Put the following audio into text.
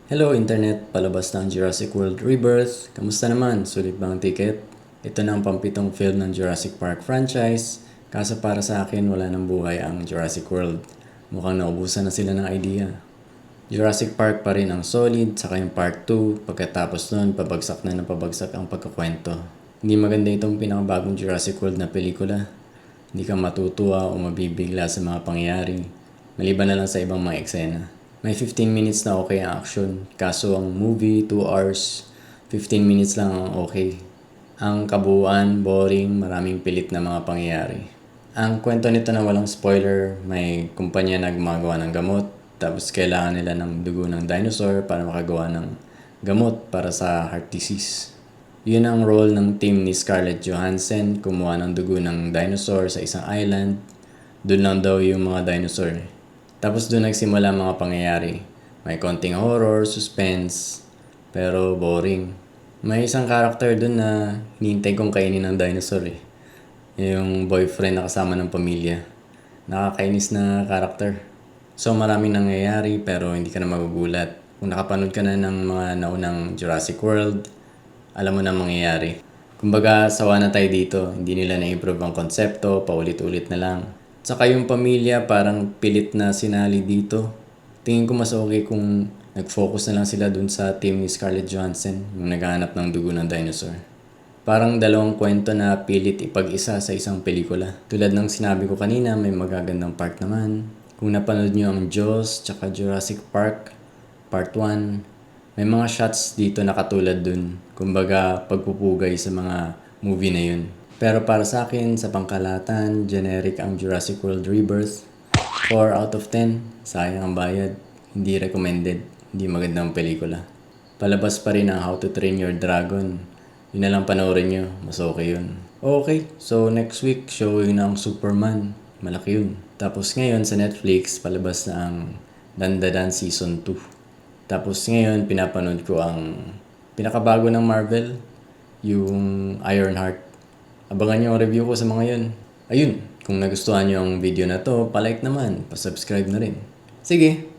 Hello Internet, palabas ng Jurassic World Rebirth. Kamusta naman? Sulit bang ticket? Ito na ang pampitong film ng Jurassic Park franchise. Kaso para sa akin, wala nang buhay ang Jurassic World. Mukhang naubusan na sila ng idea. Jurassic Park pa rin ang solid, saka yung Part 2. Pagkatapos nun, pabagsak na ng pabagsak ang pagkakwento. Hindi maganda itong pinakabagong Jurassic World na pelikula. Hindi ka matutuwa o mabibigla sa mga pangyayari. Maliban na lang sa ibang mga eksena. May 15 minutes na okay ang action. Kaso ang movie, 2 hours, 15 minutes lang ang okay. Ang kabuuan, boring, maraming pilit na mga pangyayari. Ang kwento nito na walang spoiler, may kumpanya na gumagawa ng gamot, tapos kailangan nila ng dugo ng dinosaur para makagawa ng gamot para sa heart disease. Yun ang role ng team ni Scarlett Johansson, kumuha ng dugo ng dinosaur sa isang island. Doon lang daw yung mga dinosaur. Tapos doon nagsimula ang mga pangyayari. May konting horror, suspense, pero boring. May isang character doon na hinihintay kong kainin ng dinosaur eh. Yung boyfriend na kasama ng pamilya. Nakakainis na character. So maraming nangyayari pero hindi ka na magugulat. Kung nakapanood ka na ng mga naunang Jurassic World, alam mo na mangyayari. Kumbaga, sawa na tayo dito. Hindi nila na-improve ang konsepto, paulit-ulit na lang. Saka yung pamilya parang pilit na sinali dito. Tingin ko mas okay kung nag-focus na lang sila dun sa team ni Scarlett Johansson, yung naghahanap ng dugo ng dinosaur. Parang dalawang kwento na pilit ipag-isa sa isang pelikula. Tulad ng sinabi ko kanina, may magagandang part naman. Kung napanood nyo ang Jaws tsaka Jurassic Park, Part 1, may mga shots dito na katulad dun. Kumbaga, pagpupugay sa mga movie na yun. Pero para sa akin, sa pangkalatan, generic ang Jurassic World Rebirth. 4 out of 10, sayang ang bayad. Hindi recommended, hindi magandang pelikula. Palabas pa rin ang How to Train Your Dragon. Yun na lang panoorin nyo, mas okay yun. Okay, so next week, showing na ang Superman. Malaki yun. Tapos ngayon sa Netflix, palabas na ang Dandadan Season 2. Tapos ngayon, pinapanood ko ang pinakabago ng Marvel, yung Ironheart. Abangan nyo ang review ko sa mga yun. Ayun, kung nagustuhan nyo ang video na to, palike naman, pasubscribe na rin. Sige,